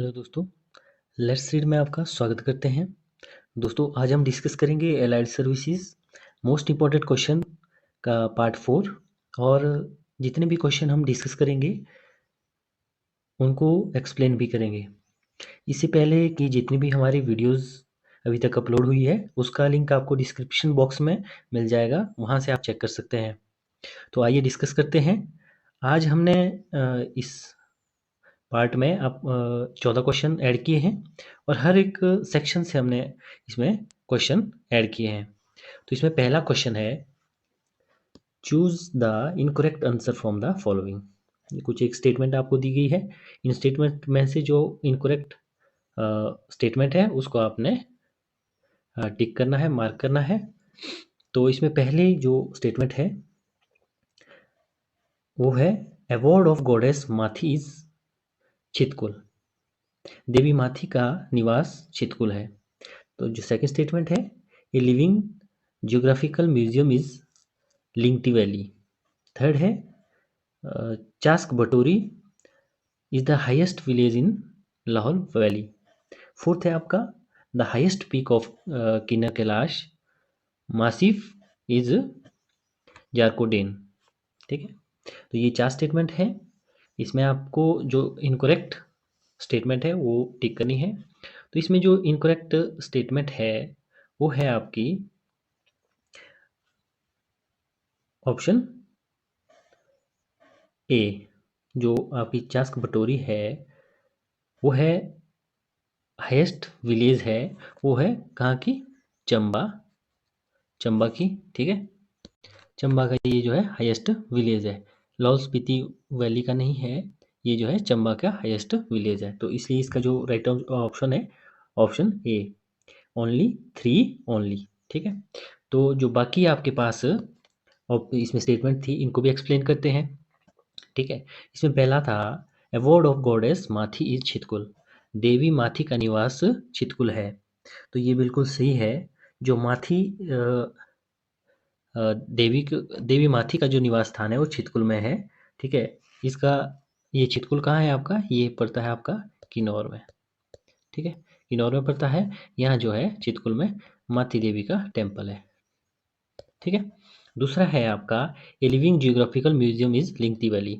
Hello दोस्तों, let's read में आपका स्वागत करते हैं। दोस्तों आज हम डिस्कस करेंगे allied services most important question का पार्ट 4। और जितने भी क्वेश्चन हम डिस्कस करेंगे उनको एक्सप्लेन भी करेंगे। इससे पहले कि जितनी भी हमारी वीडियोस अभी तक अपलोड हुई है उसका लिंक आपको डिस्क्रिप्शन बॉक्स में मिल जाएगा, वहाँ से आप चेक कर सकते हैं। तो आइए डिस्कस करते हैं। आज हमने इस पार्ट में आप 14 क्वेश्चन ऐड किए हैं और हर एक सेक्शन से हमने इसमें क्वेश्चन ऐड किए हैं। तो इसमें पहला क्वेश्चन है, choose the incorrect answer from the following. कुछ एक स्टेटमेंट आपको दी गई है, इन स्टेटमेंट में से जो इनकरेक्ट स्टेटमेंट है उसको आपने टिक करना है, मार्क करना है। तो इसमें पहले जो स्टेटमेंट है वो है, अवॉर्ड ऑफ गॉडेस माथी इज चितकुल। देवी माथी का निवास चितकुल है। तो जो सेकंड स्टेटमेंट है, a living geographical museum is Lingti valley. Third है, Chasak Bhatori is the highest village in Lahaul valley. Fourth है आपका, the highest peak of Kinnaur Kailash massif is Jorkanden. ठीक है, तो ये 4 स्टेटमेंट है। इसमें आपको जो इनकरेक्ट स्टेटमेंट है वो टिक करनी है। तो इसमें जो इनकरेक्ट स्टेटमेंट है वो है आपकी ऑप्शन ए। जो आपकी चास्क बटोरी है वो है हाईएस्ट विलेज है, वो है कहाँ की, चंबा, चंबा की। ठीक है, चंबा का ये जो है हाईएस्ट विलेज है, लाहौल स्पीति वैली का नहीं है। ये जो है चंबा का हाईएस्ट विलेज है। तो इसलिए इसका जो राइट ऑप्शन है ऑप्शन ए, ओनली 3 ओनली। ठीक है, तो जो बाकी आपके पास और इसमें स्टेटमेंट थी इनको भी एक्सप्लेन करते हैं। ठीक है, इसमें पहला था, अवॉर्ड ऑफ गॉडेस माथी इज छितकुल। देवी माथी का निवास छितकुल है। तो ये बिल्कुल सही है। जो माथी देवी माथी का जो निवास स्थान है वो छितकुल में है। ठीक है, इसका ये छितकुल कहाँ है आपका, ये पड़ता है आपका किन्नौर में। ठीक है, किन्नौर में पड़ता है। यहाँ जो है चितकुल में माती देवी का टेम्पल है। ठीक है, दूसरा है आपका, a living geographical museum is Lingti valley.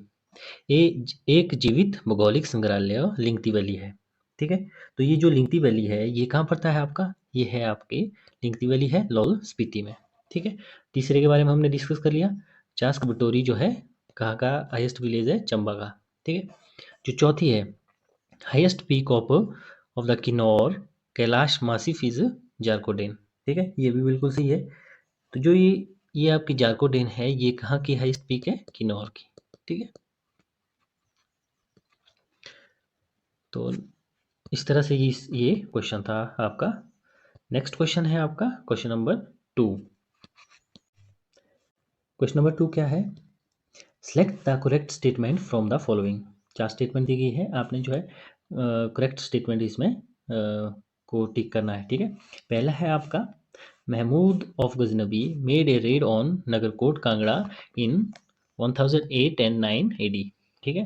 ये एक जीवित भौगोलिक संग्रहालय लिंगती वैली है। ठीक है, तो ये जो लिंगती वैली है ये कहाँ पड़ता है आपका, ये है आपके लिंगती वैली है लाहौल स्पीति में। ठीक है, तीसरे के बारे में हमने डिस्कस कर लिया। चास्क बटोरी जो है कहाँ का हाईएस्ट विलेज है, चंबा का। ठीक है, जो चौथी है, highest peak of the Kinnaur Kailash massif is Jorkanden. ठीक है, ये भी बिल्कुल सही है। तो जो ये आपकी जारकोडेन है ये कहाँ की हाईएस्ट पीक है, किन्नौर की। ठीक है, तो इस तरह से ये क्वेश्चन था आपका। नेक्स्ट क्वेश्चन है आपका क्वेश्चन नंबर 2। क्वेश्चन नंबर 2 क्या है, select the correct statement from the following. 4 statement दी गई है, आपने जो है करेक्ट स्टेटमेंट इसमें को टिक करना है। ठीक है, पहला है आपका, Mahmud of Ghaznavi made a raid on Nagarkot Kangra in 1008 and 9 AD। ठीक है,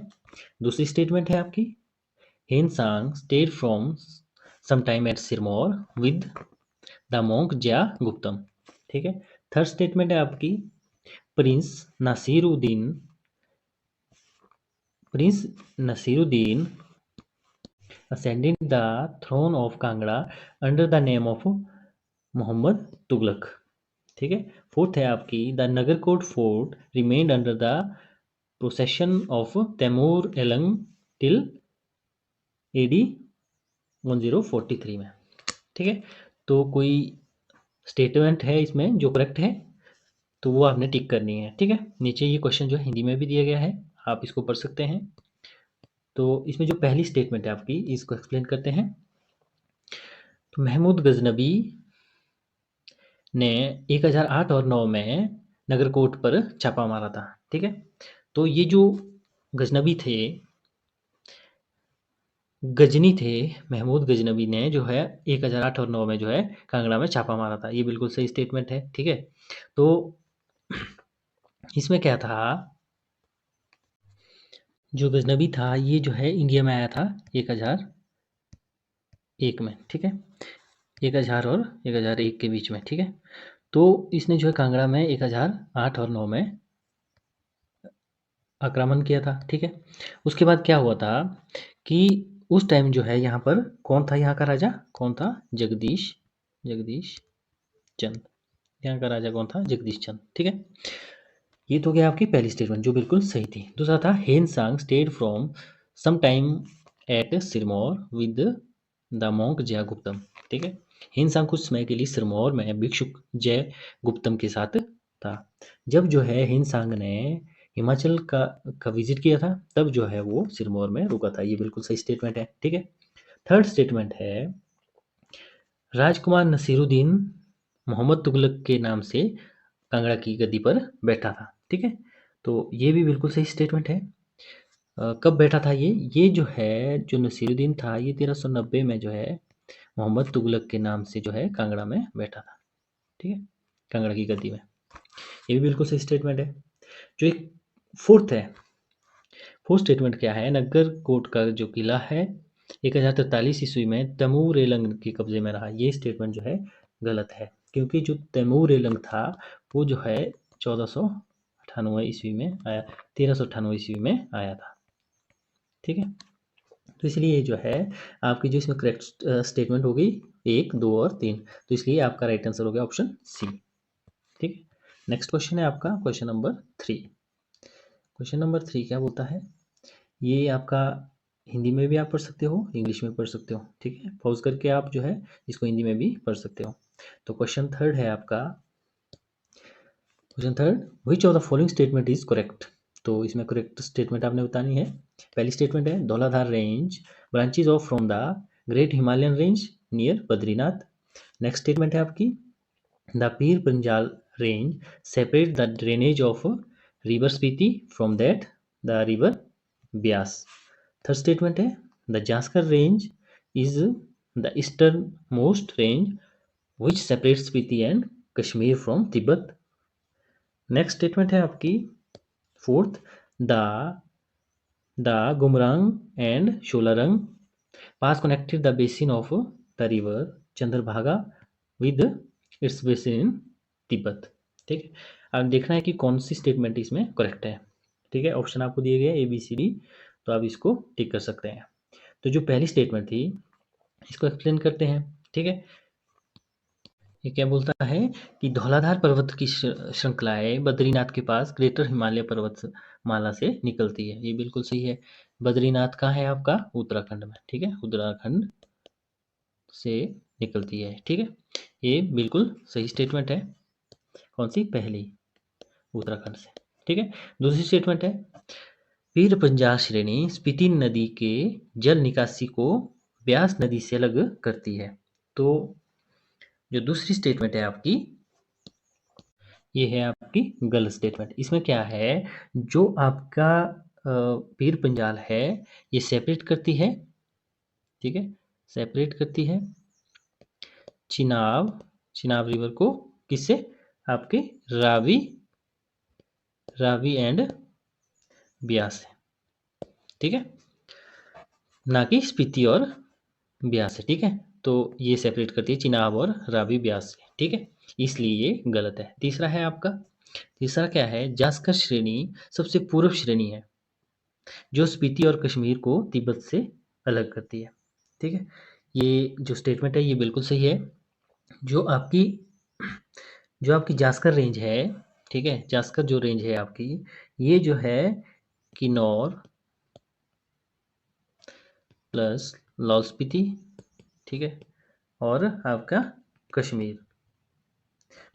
दूसरी स्टेटमेंट है आपकी, Hensang stayed from some time at Sirmaur with the monk Jya Guptam। ठीक है, थर्ड स्टेटमेंट है आपकी, prince Nasiruddin prince Nasiruddin ascended the throne of Kangra under the name of Mohammad Tughlaq. ठीक है, फोर्थ है आपकी, the Nagarkot fort remained under the possession of Timur along till AD 1043 में। ठीक है, तो कोई स्टेटमेंट है इसमें जो करेक्ट है तो वो आपने टिक करनी है। ठीक है, नीचे ये क्वेश्चन जो हिंदी में भी दिया गया है, आप इसको पढ़ सकते हैं। तो इसमें जो पहली स्टेटमेंट है आपकी इसको एक्सप्लेन करते हैं। तो महमूद गजनबी ने 1008 और 9 में नगरकोट पर छापा मारा था। ठीक है, तो ये जो गजनबी थे, गजनी थे, महमूद गजनबी ने जो है 1008 और 9 में जो है कांगड़ा में छापा मारा था। ये बिल्कुल सही स्टेटमेंट है। ठीक है, तो इसमें क्या था, जो गजनबी था ये जो है इंडिया में आया था 1008 एक में, ठीक है, 1000 और 1001 के बीच में, ठीक है। तो इसने जो है कांगड़ा में 1008 और 9 में आक्रमण किया था, ठीक है। उसके बाद क्या हुआ था कि उस टाइम जो है यहाँ पर कौन था, यहाँ का राजा कौन था, जगदीश जगदीश चंद। यहाँ का राजा कौन था, जगदीश चंद, ठीक है। ये तो गया आपकी पहली स्टेटमेंट जो बिल्कुल सही थी। दूसरा था Hiuen Tsang stayed from some time at Sirmaur with the monk Jai Guptam, ठीक है। हेन सांग कुछ समय के लिए सिरमौर में भिक्षुक जय गुप्तम के साथ था। जब जो है हेन सांग ने हिमाचल का विजिट किया था, तब जो है वो सिरमौर में रुका था। ये बिल्कुल सही स्टेटमेंट है, ठीक है। थर्ड स्टेटमेंट है राजकुमार नसीरुद्दीन मोहम्मद तुगलक के नाम से कांगड़ा की गद्दी पर बैठा था, ठीक है। तो ये भी बिल्कुल सही स्टेटमेंट है। कब बैठा था ये जो है जो नसीरुद्दीन था ये 1390 में जो है मोहम्मद तुगलक के नाम से जो है कांगड़ा में बैठा था, ठीक है, कांगड़ा की गद्दी में। ये भी बिल्कुल सही स्टेटमेंट है। जो एक फोर्थ है, फोर्थ स्टेटमेंट क्या है, नग्गर कोट का जो किला है 1043 ईस्वी में तैमूर-ए-लंग के कब्जे में रहा। ये स्टेटमेंट जो है गलत है, क्योंकि जो तैमूर-ए-लंग था वो जो है 1498 ईस्वी में आया, 1398 ईस्वी में आया था, ठीक है। तो इसलिए जो है आपकी जो इसमें करेक्ट स्टेटमेंट होगी 1, 2 और 3, तो इसलिए आपका राइट आंसर हो गया ऑप्शन सी, ठीक है। नेक्स्ट क्वेश्चन है आपका क्वेश्चन नंबर 3। क्वेश्चन नंबर 3 क्या बोलता है, ये आपका हिंदी में भी आप पढ़ सकते हो, इंग्लिश में पढ़ सकते हो, ठीक है। पॉज करके आप जो है इसको हिंदी में भी पढ़ सकते हो। तो क्वेश्चन थर्ड है आपका, question third, which of the following statement is correct. तो इसमें करेक्ट स्टेटमेंट आपने बतानी है। पहली स्टेटमेंट है Dhauladhar range branches off from the great Himalayan range near Badrinath. Next statement है आपकी the Pir Panjal range separate the drainage of river Spiti from that the river Beas. Third statement है the Zanskar range is the eastern most range which separate Spiti and Kashmir from Tibet. Next statement है आपकी fourth, the Gumrang and Sholarang pass connected the basin of the river Chandrabhaga with its basin इन तिब्बत, ठीक है। अब देखना है कि कौन सी स्टेटमेंट इसमें करेक्ट है, ठीक है। ऑप्शन आपको दिए गए ए बी सी डी, तो आप इसको टिक कर सकते हैं। तो जो पहली स्टेटमेंट थी इसको एक्सप्लेन करते हैं, ठीक है। ये क्या बोलता है कि धौलाधार पर्वत की श्रृंखलाएं बद्रीनाथ के पास ग्रेटर हिमालय पर्वत माला से निकलती है। ये बिल्कुल सही है। बद्रीनाथ कहाँ है आपका, उत्तराखंड में, ठीक है, उत्तराखंड से निकलती है, ठीक है। ये बिल्कुल सही स्टेटमेंट है। कौन सी, पहली, उत्तराखंड से, ठीक है। दूसरी स्टेटमेंट है पीर पंजाल श्रेणी स्पीति नदी के जल निकासी को ब्यास नदी से अलग करती है। तो जो दूसरी स्टेटमेंट है आपकी ये है आपकी गलत स्टेटमेंट। इसमें क्या है, जो आपका पीर पंजाल है ये सेपरेट करती है, ठीक है, सेपरेट करती है चिनाब चिनाब रिवर को किससे, आपके रावी रावी एंड ब्यास से, ठीक है, ना कि स्पीति और ब्यास से, ठीक है। तो ये सेपरेट करती है चिनाब और रावी ब्यास से, ठीक है, इसलिए ये गलत है। तीसरा है आपका, तीसरा क्या है, जास्कर श्रेणी सबसे पूर्व श्रेणी है जो स्पीति और कश्मीर को तिब्बत से अलग करती है, ठीक है। ये जो स्टेटमेंट है ये बिल्कुल सही है। जो आपकी जो आपकी जास्कर रेंज है, ठीक है, जास्कर जो रेंज है आपकी ये जो है किन्नौर प्लस लाहौल स्पीति, ठीक है, और आपका कश्मीर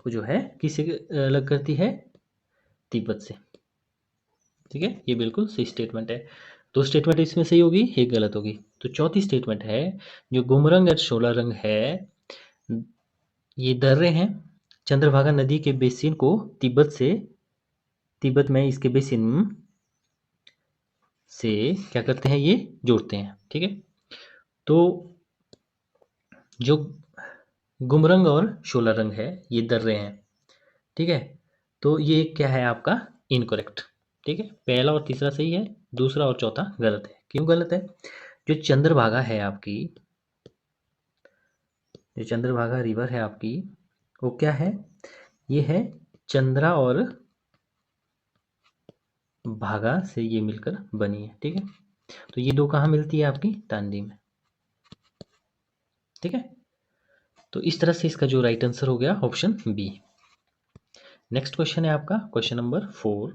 को जो है किससे अलग करती है, तिब्बत से, ठीक है। ये बिल्कुल सही स्टेटमेंट है। दो स्टेटमेंट इसमें सही होगी, एक गलत होगी। तो चौथी स्टेटमेंट है जो गुमरंग और शोला रंग है ये दर्रे हैं चंद्रभागा नदी के बेसिन को तिब्बत में इसके बेसिन से क्या करते हैं, ये जोड़ते हैं, ठीक है। तो जो गुमरंग और शोला रंग है ये दर्रे हैं, ठीक है। तो ये क्या है आपका इनकरेक्ट, ठीक है। पहला और तीसरा सही है, दूसरा और चौथा गलत है। क्यों गलत है, जो चंद्रभागा है आपकी जो चंद्रभागा रिवर है आपकी, वो क्या है? ये है चंद्रा और भागा से ये मिलकर बनी है, ठीक है। तो ये दो कहाँ मिलती है? आपकी तांदी में, ठीक है। तो इस तरह से इसका जो राइट आंसर हो गया ऑप्शन बी। नेक्स्ट क्वेश्चन है आपका क्वेश्चन नंबर 4।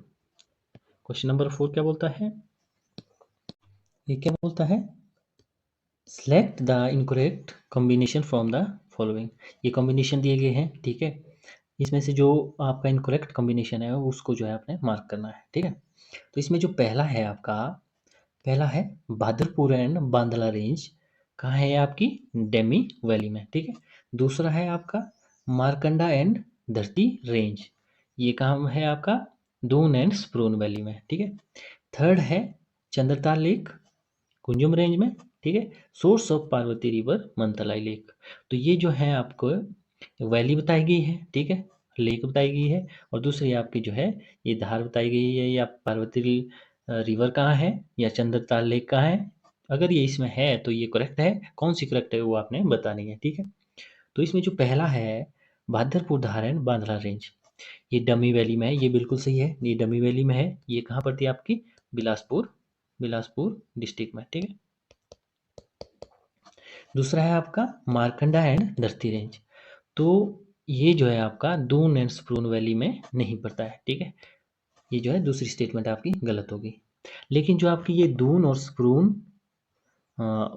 क्वेश्चन नंबर 4 क्या बोलता है? ये क्या बोलता है? Select the incorrect combination from the following. ये कॉम्बिनेशन दिए गए हैं, ठीक है। इसमें से जो आपका इनकरेक्ट कॉम्बिनेशन है उसको जो है आपने मार्क करना है, ठीक है। तो इसमें जो पहला है आपका, पहला है भादरपुर एंड बांदला रेंज, कहाँ है? आपकी डेमी वैली में, ठीक है। दूसरा है आपका मारकंडा एंड धरती रेंज, ये कहाँ है? आपका दून एंड स्प्रून वैली में, ठीक है। थर्ड है चंद्रताल लेक, कुंजुम रेंज में, ठीक है। Source of Parvati river Mantalai lake. तो ये जो है आपको वैली बताई गई है, ठीक है, लेक बताई गई है, और दूसरी आपकी जो है ये धार बताई गई है, या पार्वती रिवर कहाँ है, या चंद्रताल लेक कहाँ है। अगर ये इसमें है तो ये करेक्ट है, कौन सी करेक्ट है वो आपने बतानी है, ठीक है। तो इसमें जो पहला है भादरपुर धार एंड बांद्रा रेंज, ये डमी वैली में है, ये बिल्कुल सही है, ये डमी वैली में है। ये कहाँ पड़ती है? आपकी बिलासपुर, बिलासपुर डिस्ट्रिक्ट में, ठीक है। दूसरा है आपका मारकंडा एंड धरती रेंज, तो ये जो है आपका दून एंड स्प्रून वैली में नहीं पड़ता है, ठीक है। ये जो है दूसरी स्टेटमेंट आपकी गलत होगी। लेकिन जो आपकी ये दून और स्प्रून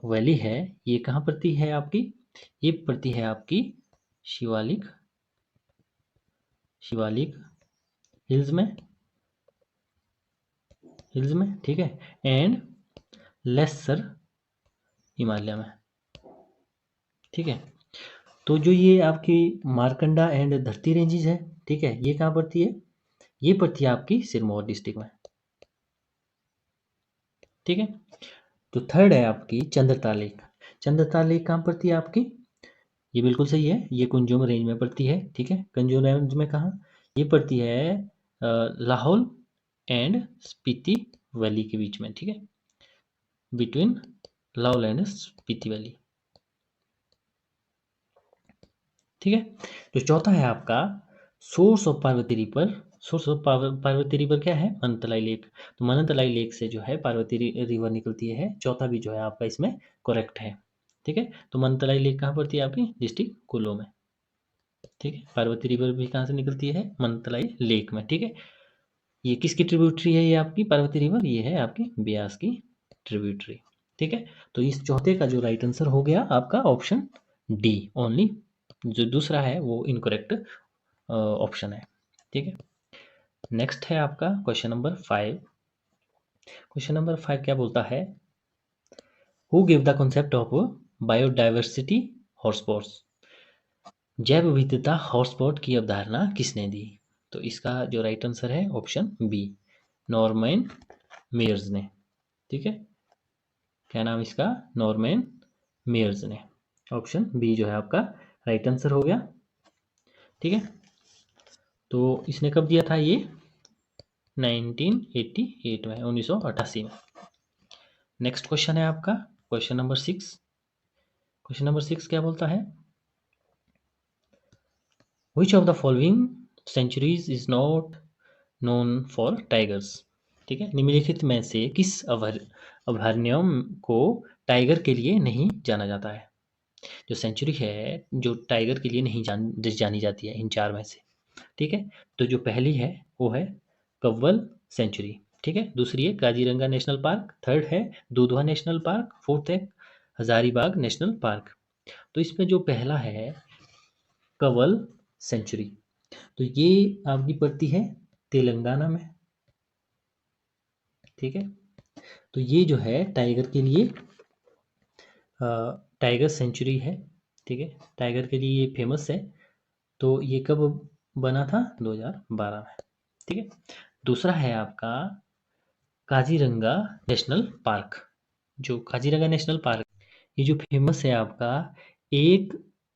वैली है, ये कहाँ पड़ती है आपकी? ये पड़ती है आपकी शिवालिक, शिवालिक हिल्स में, हिल्स में, ठीक है, एंड लेसर हिमालय में, ठीक है। तो जो ये आपकी मारकंडा एंड धरती रेंजेस है, ठीक है, ये कहाँ पड़ती है? ये पड़ती है आपकी सिरमौर डिस्ट्रिक्ट में, ठीक है। तो थर्ड है आपकी चंद्रता लेक। चंद्रता लेक कहाँ पड़ती है आपकी? ये बिल्कुल सही है, ये कुंजुम रेंज में पड़ती है, ठीक है। कुंजुम रेंज में कहाँ? ये पड़ती है लाहौल एंड स्पीति वैली के बीच में, ठीक है, between Lahaul and Spiti valley, ठीक है। तो चौथा है आपका source of Parvati river. Source of Parvati river क्या है? मनतलाई लेक। तो मनतलाई लेक से जो है पार्वती रिवर निकलती है। चौथा भी जो है आपका इसमें करेक्ट है, ठीक है। तो मनतलाई लेक कहाँ पड़ती है? आपकी डिस्ट्रिक्ट कुल्लू में, ठीक है। पार्वती रिवर भी कहाँ से निकलती है? मनतलाई लेक में, ठीक है। ये किसकी ट्रिब्यूटरी है? ये आपकी पार्वती रिवर, ये है आपकी ब्यास की ट्रिब्यूटरी, ठीक है। तो इस चौथे का जो राइट आंसर हो गया आपका ऑप्शन डी ओनली, जो दूसरा है वो इनकरेक्ट ऑप्शन है, ठीक है। नेक्स्ट है आपका क्वेश्चन नंबर 5। क्वेश्चन नंबर 5 क्या बोलता है? Who give the concept of biodiversity hotspots. जैव विविधता हॉटस्पॉट की अवधारणा किसने दी? तो इसका जो राइट आंसर है ऑप्शन बी, नॉर्मैन मेयर्स ने, ठीक है। क्या नाम इसका? नॉर्मैन मेयर्स ने। ऑप्शन बी जो है आपका राइट आंसर हो गया, ठीक है। तो इसने कब दिया था ये? 1988 में, 1988 में। नेक्स्ट क्वेश्चन है आपका क्वेश्चन नंबर 6। क्वेश्चन नंबर 6 क्या बोलता है? Which of the following sanctuaries is not known for tigers. ठीक है, निम्नलिखित में से किस अभयारण्य को टाइगर के लिए नहीं जाना जाता है? जो सेंचुरी है जो टाइगर के लिए नहीं जानी जाती है इन चार में से, ठीक है। तो जो पहली है वो है कव्वल सेंचुरी, ठीक है। दूसरी है काजीरंगा नेशनल पार्क, थर्ड है दुधवा नेशनल पार्क, फोर्थ है हजारीबाग नेशनल पार्क। तो इसमें जो पहला है कव्वल सेंचुरी, तो ये आपकी पड़ती है तेलंगाना में, ठीक है। तो ये जो है टाइगर के लिए टाइगर सेंचुरी है, ठीक है, टाइगर के लिए ये फेमस है। तो ये कब बना था? 2012 में, ठीक है। दूसरा है आपका काजीरंगा नेशनल पार्क। जो काजीरंगा नेशनल पार्क, ये जो फेमस है आपका एक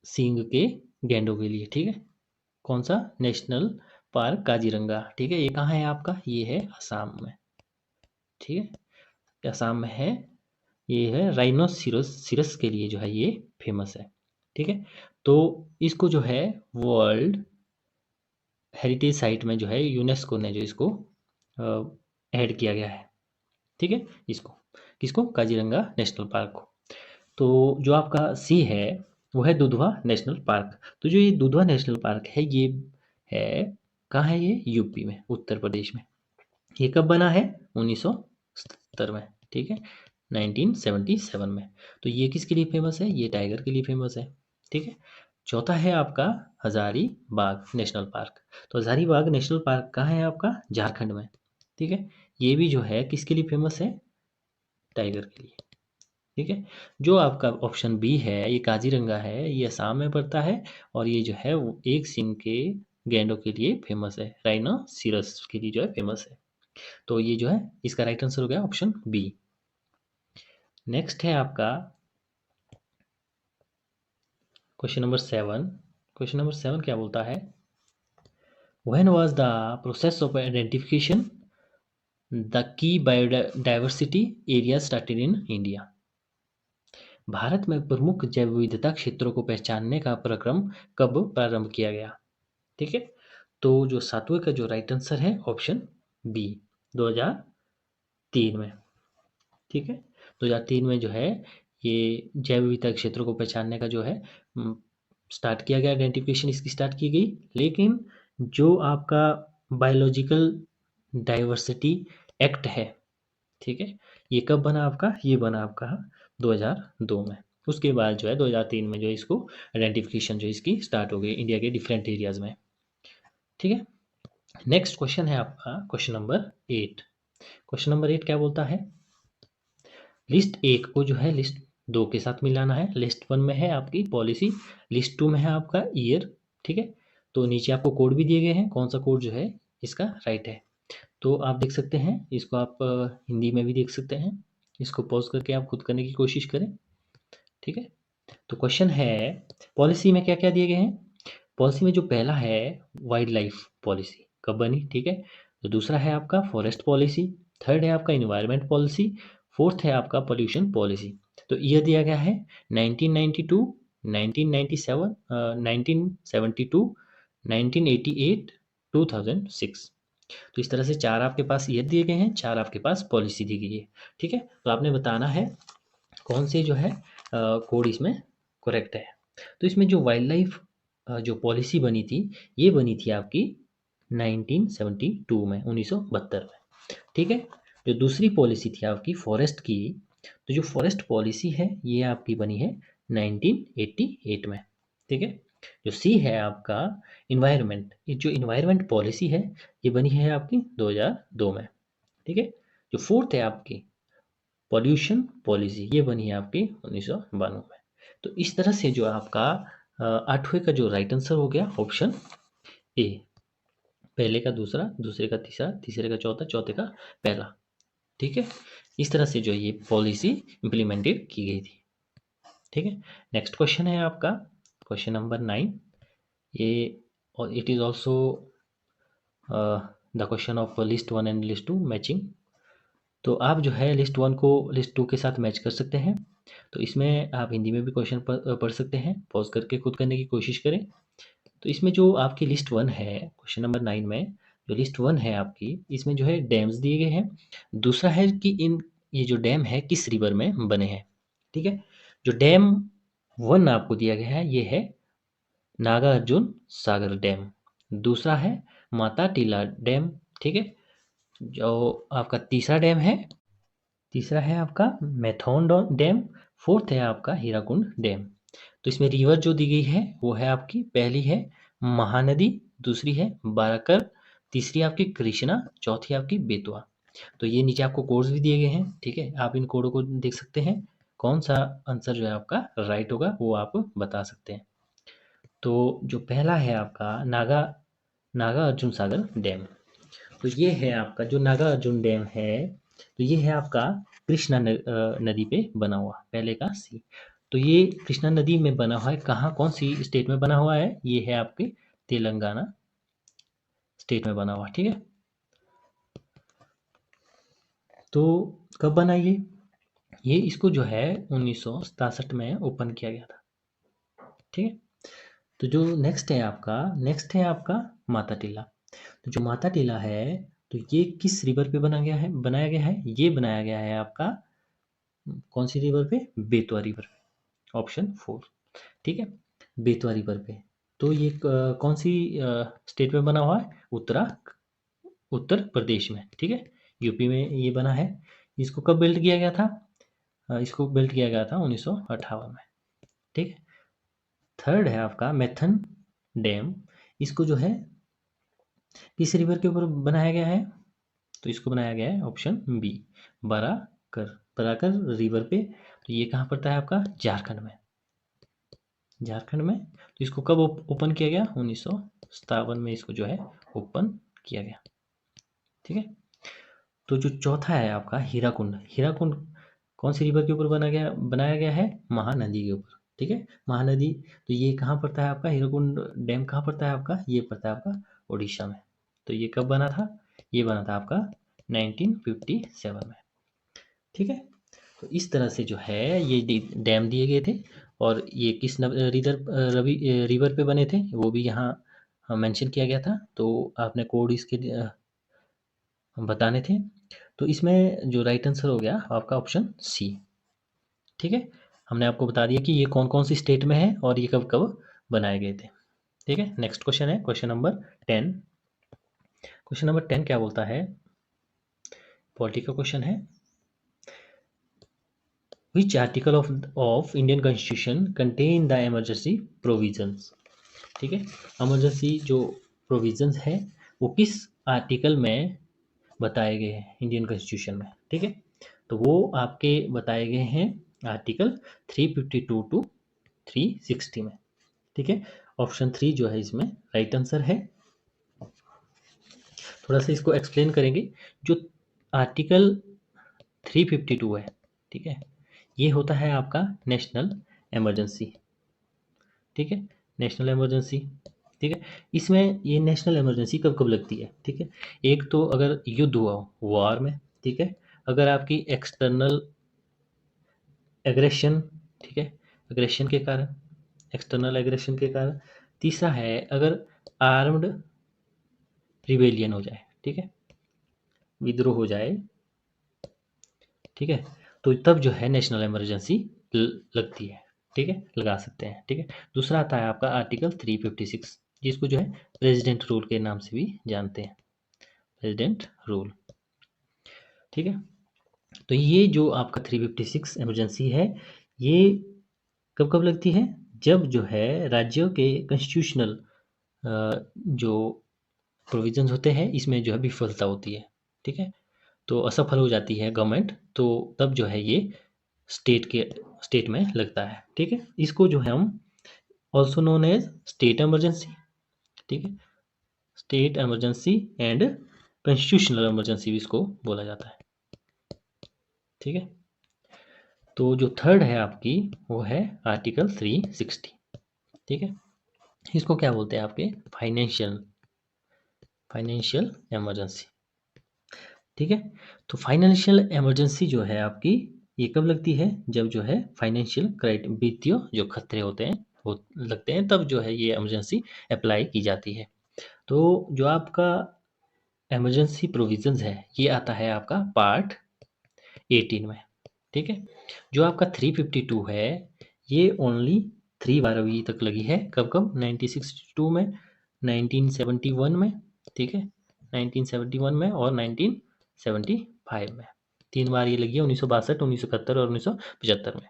सींग के गैंडों के लिए, ठीक है। कौन सा? नेशनल पार्क काजीरंगा, ठीक है। ये कहाँ है आपका? ये है असम में, ठीक है, असम में है। ये है राइनोसिरस सिरस के लिए जो है ये फेमस है, ठीक है। तो इसको जो है वर्ल्ड हेरिटेज साइट में जो है यूनेस्को ने जो इसको ऐड किया गया है। ठीक है, इसको किसको, काजीरंगा नेशनल पार्क को। तो जो आपका सी है वो है दुधवा नेशनल पार्क। तो जो ये दुधवा नेशनल पार्क है ये है कहाँ है, ये यूपी में, उत्तर प्रदेश में। ये कब बना है, 1970 में। ठीक है, 1977 में। तो ये किसके लिए फेमस है, ये टाइगर के लिए फेमस है। ठीक है। चौथा है आपका हजारी बाग नेशनल पार्क। तो हजारी बाग नेशनल पार्क कहाँ है आपका, झारखंड में। ठीक है, ये भी जो है किसके लिए फेमस है, टाइगर के लिए। ठीक है। जो आपका ऑप्शन बी है ये काजीरंगा है, ये असम में पड़ता है, और ये जो है वो एक सींग के गैंडों के लिए फेमस है, राइनोसिरस के लिए जो है फेमस है। तो ये जो है इसका राइट आंसर हो गया ऑप्शन बी। नेक्स्ट है आपका क्वेश्चन नंबर 7। क्वेश्चन नंबर 7 क्या बोलता है, when was the process of identification the key biodiversity area started in India. Bharat में प्रमुख जैव विविधता क्षेत्रों को पहचानने का प्रक्रम कब प्रारंभ किया गया। ठीक है। तो जो सातवें का जो राइट आंसर है ऑप्शन बी, 2003 में। ठीक है, 2003 में जो है ये जैव विविधता क्षेत्रों को पहचानने का जो है स्टार्ट किया गया, आइडेंटिफिकेशन इसकी स्टार्ट की गई। लेकिन जो आपका बायोलॉजिकल डाइवर्सिटी एक्ट है, ठीक है, ये कब बना आपका, ये बना आपका 2002 में। उसके बाद जो है 2003 में जो इसको आइडेंटिफिकेशन जो इसकी स्टार्ट हो गई इंडिया के डिफरेंट एरियाज में। ठीक है। नेक्स्ट क्वेश्चन है आपका क्वेश्चन नंबर 8। क्वेश्चन नंबर 8 क्या बोलता है, लिस्ट 1 को जो है लिस्ट 2 के साथ मिलाना है। लिस्ट 1 में है आपकी पॉलिसी, लिस्ट 2 में है आपका ईयर। ठीक है। तो नीचे आपको कोड भी दिए गए हैं, कौन सा कोड जो है इसका राइट है। तो आप देख सकते हैं इसको, आप हिंदी में भी देख सकते हैं। इसको पॉज करके आप खुद करने की कोशिश करें। ठीक है। तो क्वेश्चन है पॉलिसी में क्या क्या दिए गए हैं। पॉलिसी में जो पहला है वाइल्ड लाइफ पॉलिसी कब बनी। ठीक है। तो दूसरा है आपका फॉरेस्ट पॉलिसी, थर्ड है आपका इन्वायरमेंट पॉलिसी, फोर्थ है आपका पोल्यूशन पॉलिसी। तो ईयर दिया गया है 1992, 1997, 1972, 1988, 2006। तो इस तरह से चार आपके पास ईयर दिए गए हैं, चार आपके पास पॉलिसी दी गई है। ठीक है। तो आपने बताना है कौन से जो है कोड इसमें करेक्ट है। तो इसमें जो वाइल्ड लाइफ जो पॉलिसी बनी थी, ये बनी थी आपकी 1972 में, 1972 में। ठीक है। जो दूसरी पॉलिसी थी आपकी फॉरेस्ट की, तो जो फॉरेस्ट पॉलिसी है ये आपकी बनी है 1988 में। ठीक है। जो सी है आपका इन्वायरमेंट, ये जो इन्वायरमेंट पॉलिसी है ये बनी है आपकी 2002 में। ठीक है। जो फोर्थ है आपकी पॉल्यूशन पॉलिसी, ये बनी है आपकी 1992 में। तो इस तरह से जो आपका आठवें का जो राइट आंसर हो गया ऑप्शन ए, पहले का दूसरा, दूसरे का तीसरा, तीसरे का चौथा, चौथे का पहला। ठीक है। इस तरह से जो ये पॉलिसी इम्प्लीमेंटेड की गई थी। ठीक है। नेक्स्ट क्वेश्चन है आपका क्वेश्चन नंबर 9। ये और it is also the question of list 1 and list 2 matching. तो आप जो है लिस्ट 1 को लिस्ट 2 के साथ मैच कर सकते हैं। तो इसमें आप हिंदी में भी क्वेश्चन पढ़ सकते हैं, पॉज करके खुद करने की कोशिश करें। तो इसमें जो आपकी लिस्ट 1 है क्वेश्चन नंबर 9 में, जो लिस्ट 1 है आपकी, इसमें जो है डैम्स दिए गए हैं। दूसरा है कि इन ये जो डैम है किस रिवर में बने हैं। ठीक है। जो डैम 1 आपको दिया गया है ये है नागार्जुन सागर डैम। दूसरा है माता टीला डैम। ठीक है। जो आपका तीसरा डैम है, तीसरा है आपका मैथोन डैम। फोर्थ है आपका हीराकुंड डैम। तो इसमें रिवर जो दी गई है वो है आपकी, पहली है महानदी, दूसरी है बाराकर, तीसरी आपकी कृष्णा, चौथी आपकी बेतवा। तो ये नीचे आपको कोड्स भी दिए गए हैं। ठीक है, आप इन कोडों को देख सकते हैं, कौन सा आंसर जो है आपका राइट होगा वो आप बता सकते हैं। तो जो पहला है आपका नागा अर्जुन सागर डैम, तो ये है आपका जो नागा अर्जुन डैम है, तो ये है आपका कृष्णा नदी पे बना हुआ, पहले का सी। तो ये कृष्णा नदी में बना हुआ है, कहाँ, कौन सी स्टेट में बना हुआ है, ये है आपके तेलंगाना स्टेट में बना हुआ। ठीक है। तो कब बना ये इसको जो है 1967 में ओपन किया गया था। ठीक है। तो जो नेक्स्ट है आपका माता टीला। तो जो माता टीला है, तो ये किस रिवर पे बनाया गया है, ये बनाया गया है आपका कौन सी रिवर पे, बेतवा रिवर, ऑप्शन 4। ठीक है, बेतवा रिवर पे। तो ये कौन सी स्टेट में बना हुआ है, उत्तर प्रदेश में। ठीक है, यूपी में ये बना है। इसको कब बिल्ड किया गया था, इसको बिल्ड किया गया था 1958 में। ठीक है। थर्ड है आपका मैथन डैम। इसको जो है किस रिवर के ऊपर बनाया गया है, तो इसको बनाया गया है option B, Barakar, Barakar river पे। तो ये कहाँ पड़ता है आपका, झारखंड में। तो इसको कब ओपन किया गया, 1957 में इसको जो है ओपन किया गया। ठीक है। तो जो चौथा है आपका हीराकुंड। हीराकुंड कौन सी रिवर के ऊपर बनाया गया है, महानदी के ऊपर। ठीक है, महानदी। तो ये कहाँ पड़ता है आपका, हीराकुंड डैम कहाँ पड़ता है आपका, ये पड़ता है आपका उड़ीसा में। तो ये कब बना था, ये बना था आपका 1957 में। ठीक है। तो इस तरह से जो है ये डैम दिए गए थे, और ये किस रिवर पे बने थे वो भी यहाँ मेंशन किया गया था। तो आपने कोड इसके बताने थे। तो इसमें जो राइट आंसर हो गया आपका ऑप्शन सी। ठीक है, हमने आपको बता दिया कि ये कौन कौन सी स्टेट में है और ये कब कब बनाए गए थे। ठीक है, नेक्स्ट क्वेश्चन है क्वेश्चन नंबर 10। क्वेश्चन नंबर 10 क्या बोलता है, पॉलिटी का क्वेश्चन है। Which article of Indian Constitution contain the emergency provisions? ठीक है, emergency जो provisions है वो किस आर्टिकल में बताए गए हैं इंडियन कॉन्स्टिट्यूशन में। ठीक है, तो वो आपके बताए गए हैं आर्टिकल 352 टू 360 में। ठीक है, ऑप्शन 3 जो है इसमें राइट आंसर है। थोड़ा सा इसको एक्सप्लेन करेंगे। जो आर्टिकल 352 है, ठीक है, ये होता है आपका नेशनल इमरजेंसी। ठीक है, नेशनल इमरजेंसी। ठीक है, इसमें ये नेशनल इमरजेंसी कब कब लगती है। ठीक है, एक तो अगर युद्ध हुआ हो वॉर में। ठीक है, अगर आपकी एक्सटर्नल एग्रेशन, ठीक है, एग्रेशन के कारण, एक्सटर्नल एग्रेशन के कारण। तीसरा है अगर आर्म्ड रिबेलियन हो जाए, ठीक है, विद्रोह हो जाए। ठीक है, तो तब जो है नेशनल इमरजेंसी लगती है। ठीक है, लगा सकते हैं। ठीक है, दूसरा आता है आपका आर्टिकल 356, जिसको जो है प्रेसिडेंट रूल के नाम से भी जानते हैं, प्रेसिडेंट रूल। ठीक है, तो ये जो आपका 356 इमरजेंसी है, ये कब कब लगती है, जब जो है राज्यों के कॉन्स्टिट्यूशनल जो प्रोविजंस होते हैं इसमें जो है विफलता होती है। ठीक है, तो असफल हो जाती है गवर्नमेंट, तो तब जो है ये स्टेट में लगता है। ठीक है, इसको जो है हम also known as state emergency. ठीक है, state emergency and constitutional emergency भी इसको बोला जाता है। ठीक है, तो जो थर्ड है आपकी वो है आर्टिकल 360। ठीक है, इसको क्या बोलते हैं आपके, फाइनेंशियल इमरजेंसी। ठीक है, तो फाइनेंशियल इमरजेंसी जो है आपकी ये कब लगती है, जब जो है फाइनेंशियल वित्तीय जो खतरे होते हैं वो लगते हैं, तब जो है ये इमरजेंसी अप्लाई की जाती है। तो जो आपका इमरजेंसी प्रोविजंस है ये आता है आपका पार्ट 18 में। ठीक है, जो आपका 352 है ये ओनली 3 बार अभी तक लगी है। कब कब, 1962 में, 1971 में, ठीक है, 1971 में और 1975 में। 3 बार ये लगी है, 1962, 1971 और 1975 में।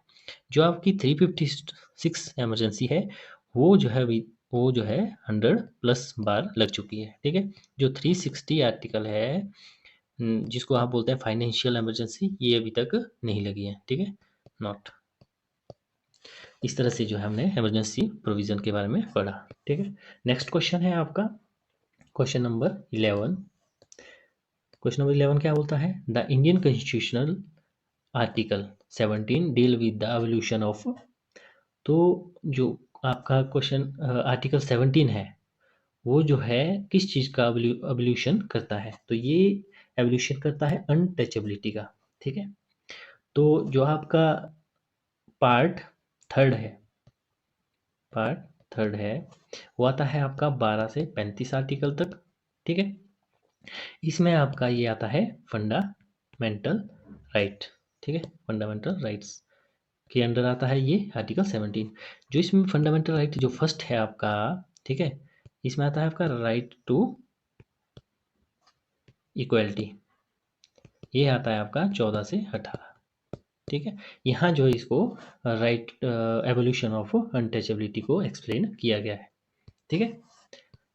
जो आपकी 356 इमरजेंसी है वो जो है अभी वो जो है 100+ बार लग चुकी है। ठीक है, जो 360 आर्टिकल है जिसको आप बोलते हैं फाइनेंशियल इमरजेंसी, ये अभी तक नहीं लगी है। ठीक है, नॉट। इस तरह से जो है हमने इमरजेंसी प्रोविजन के बारे में पढ़ा। ठीक है, नेक्स्ट क्वेश्चन है आपका क्वेश्चन नंबर 11। क्वेश्चन नंबर 11 क्या बोलता है, the Indian constitutional article 17 deal with the evolution of. तो जो आपका क्वेश्चन आर्टिकल 17 है वो जो है किस चीज़ का एवोल्यूशन करता है, तो ये एवोल्यूशन करता है अनटचेबिलिटी का। ठीक है, तो जो आपका पार्ट थर्ड है, पार्ट थर्ड है वो आता है आपका 12 से 35 आर्टिकल तक। ठीक है, इसमें आपका ये आता है फंडामेंटल राइट। ठीक है, फंडामेंटल राइट्स के अंडर आता है ये आर्टिकल 17। जो इसमें फंडामेंटल राइट जो फर्स्ट है आपका, ठीक है, इसमें आता है आपका राइट टू इक्वलिटी, ये आता है आपका 14 से 18। ठीक है, यहाँ जो है इसको राइट एवोल्यूशन ऑफ अनटचेबिलिटी को एक्सप्लेन किया गया है। ठीक है,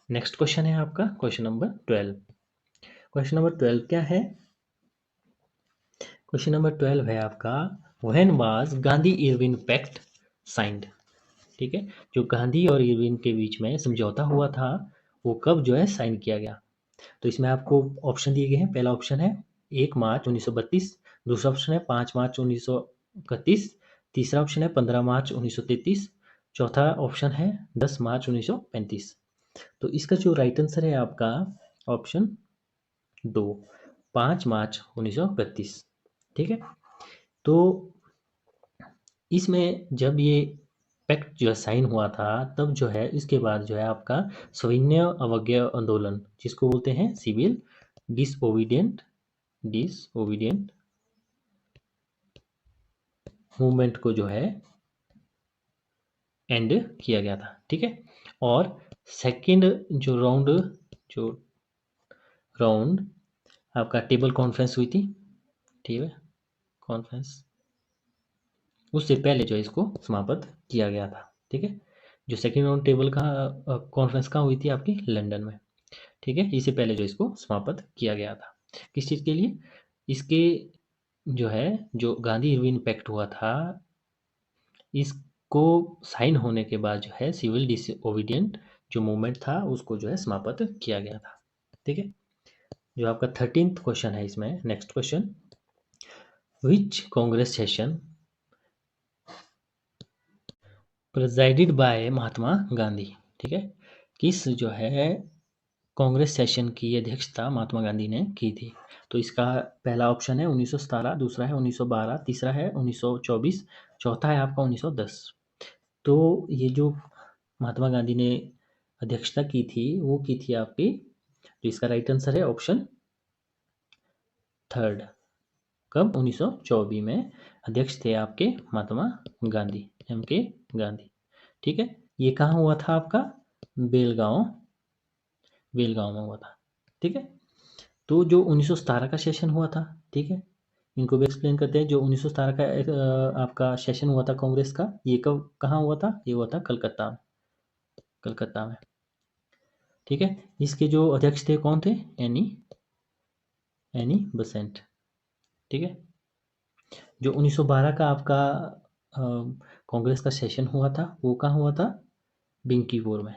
नेक्स्ट क्वेश्चन है आपका क्वेश्चन नंबर 12। क्वेश्चन नंबर 12 क्या है? क्वेश्चन नंबर 12 है आपका when was Gandhi Irwin pact signed. ठीक है, जो गांधी और इरविन के बीच में समझौता हुआ था वो कब जो है साइन किया गया? तो इसमें आपको ऑप्शन दिए गए हैं। पहला ऑप्शन है 1 मार्च 1932, दूसरा ऑप्शन है 5 मार्च 1931, तीसरा ऑप्शन है 15 मार्च 1933, चौथा ऑप्शन है 10 मार्च 1935। तो इसका जो राइट आंसर है आपका ऑप्शन 2, 5 मार्च 1932। ठीक है, तो इसमें जब ये पैक्ट जो है साइन हुआ था तब जो है इसके बाद जो है आपका सविनय अवज्ञा आंदोलन, जिसको बोलते हैं सिविल डिसओबीडिएंट डिसओबीडिएंट मूवमेंट को जो है एंड किया गया था। ठीक है, और सेकंड जो राउंड आपका टेबल कॉन्फ्रेंस हुई थी, ठीक है, कॉन्फ्रेंस, उससे पहले जो है इसको समाप्त किया गया था। ठीक है, जो सेकंड राउंड टेबल का कॉन्फ्रेंस कहाँ हुई थी? आपकी लंदन में। ठीक है, इससे पहले जो इसको समाप्त किया गया था। किस चीज़ के लिए? इसके जो है जो गांधी इरविन पैक्ट हुआ था इसको साइन होने के बाद जो है सिविल डिसओबीडिएंट जो मूवमेंट था उसको जो है समाप्त किया गया था। ठीक है, जो आपका 13th क्वेश्चन है इसमें, नेक्स्ट क्वेश्चन, विच कांग्रेस सेशन प्रेजाइडेड बाय महात्मा गांधी। ठीक है, किस जो है कांग्रेस सेशन की अध्यक्षता महात्मा गांधी ने की थी? तो इसका पहला ऑप्शन है 1917, दूसरा है 1912, तीसरा है 1924, चौथा है आपका 1910। तो ये जो महात्मा गांधी ने अध्यक्षता की थी वो की थी आपकी, तो इसका राइट आंसर है ऑप्शन थर्ड। कब? 1924 में अध्यक्ष थे आपके महात्मा गांधी, एम के गांधी। ठीक है, ये कहाँ हुआ था आपका? बेलगांव, बेलगांव में हुआ था। ठीक है, तो जो 1917 का सेशन हुआ था, ठीक है, इनको भी एक्सप्लेन करते हैं। जो 1917 का आपका सेशन हुआ था कांग्रेस का, ये कब कहाँ हुआ था? ये हुआ था कलकत्ता में, कलकत्ता में। ठीक है, इसके जो अध्यक्ष थे कौन थे? Any any Besant. ठीक है, जो 1912 का आपका कांग्रेस का सेशन हुआ था वो कहाँ हुआ था? बिंकीपुर में,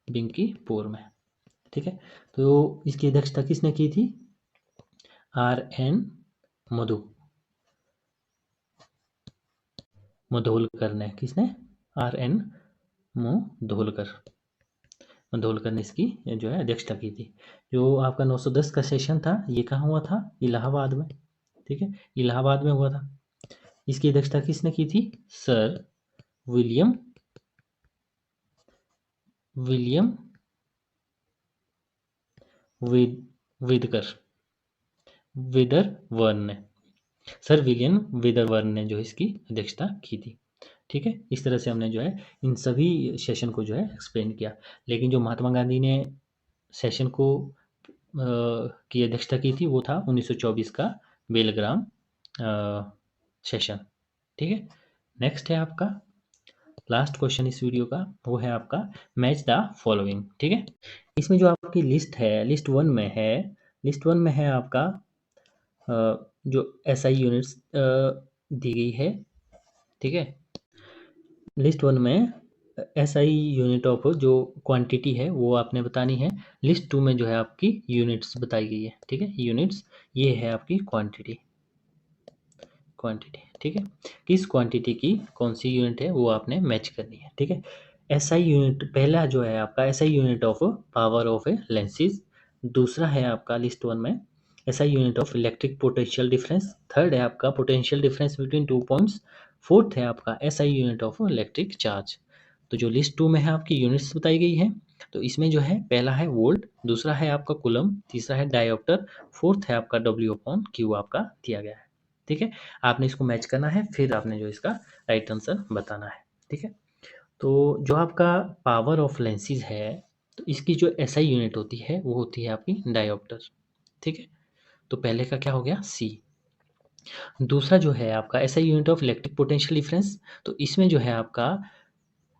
बिंकीपुर में। ठीक है, तो इसकी अध्यक्षता किसने की थी? आर एन मधु मधोलकर ने। किसने? आर एन मधोलकर, मधोलकर ने इसकी जो है अध्यक्षता की थी। जो आपका 910 का सेशन था ये कहाँ हुआ था? इलाहाबाद में। ठीक है, इलाहाबाद में हुआ था। इसकी अध्यक्षता किसने की थी? सर विलियम विलियम विद विदकर विदरवर्न ने, सर विलियम विदरवर्न ने जो इसकी अध्यक्षता की थी। ठीक है, इस तरह से हमने जो है इन सभी सेशन को जो है एक्सप्लेन किया। लेकिन जो महात्मा गांधी ने सेशन को की अध्यक्षता की थी वो था 1924 का बेलग्राम सेशन। ठीक है, नेक्स्ट है आपका लास्ट क्वेश्चन इस वीडियो का, वो है आपका मैच द फॉलोइंग। ठीक है, इसमें जो आपकी लिस्ट है, लिस्ट वन में है, लिस्ट वन में है आपका जो एसआई यूनिट्स दी गई है। ठीक है, लिस्ट वन में एसआई यूनिट ऑफ जो क्वांटिटी है वो आपने बतानी है। लिस्ट टू में जो है आपकी यूनिट्स बताई गई है। ठीक है, यूनिट्स, ये है आपकी क्वांटिटी, क्वांटिटी। ठीक है, किस क्वांटिटी की कौन सी यूनिट है वो आपने मैच करनी है। ठीक है, एसआई यूनिट पहला जो है आपका SI unit of power of A lenses, दूसरा है आपका लिस्ट वन में SI unit of electric potential difference. Third है आपका potential difference between 2 points. Fourth है आपका SI unit of electric charge. तो जो लिस्ट 2 में है आपकी यूनिट्स बताई गई है। तो इसमें जो है पहला है वोल्ट, दूसरा है आपका कूलम, तीसरा है डायोप्टर, फोर्थ है आपका W/Q आपका दिया गया है। ठीक है, आपने इसको मैच करना है, फिर आपने जो इसका राइट आंसर बताना है। ठीक है, तो जो आपका पावर ऑफ लेंसेज है, तो इसकी जो SI यूनिट होती है वो होती है आपकी डायोप्टर। ठीक है, तो पहले का क्या हो गया C। दूसरा जो है आपका SI unit of electric potential difference, तो इसमें जो है आपका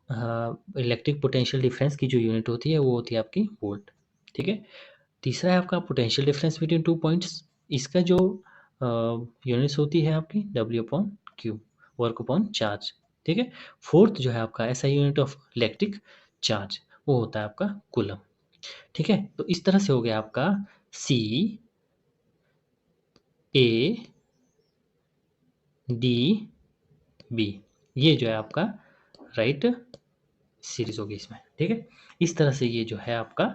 इलेक्ट्रिक पोटेंशियल डिफरेंस की जो यूनिट होती है वो होती है आपकी वोल्ट। ठीक है, तीसरा है आपका पोटेंशियल डिफरेंस बिटवीन 2 पॉइंट्स। इसका जो यूनिट्स होती है आपकी W/Q, वर्क अपॉन चार्ज। ठीक है, फोर्थ जो है आपका SI unit of electric charge, वो होता है आपका कूलम। ठीक है, तो इस तरह से हो गया आपका C, A, D, B, ये जो है आपका राइट सीरीज होगी इसमें। ठीक है, इस तरह से ये जो है आपका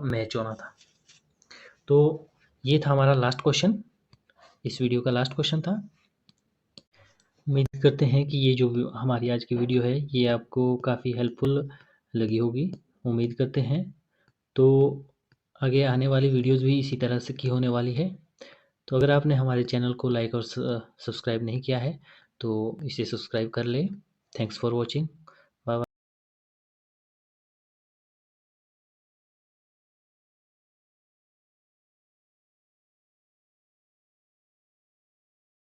मैच होना था। तो ये था हमारा लास्ट क्वेश्चन, इस वीडियो का लास्ट क्वेश्चन था। उम्मीद करते हैं कि ये जो हमारी आज की वीडियो है ये आपको काफ़ी हेल्पफुल लगी होगी, उम्मीद करते हैं। तो आगे आने वाली वीडियोस भी इसी तरह से की होने वाली है। तो अगर आपने हमारे चैनल को लाइक और सब्सक्राइब नहीं किया है तो इसे सब्सक्राइब कर लें। Thanks for watching.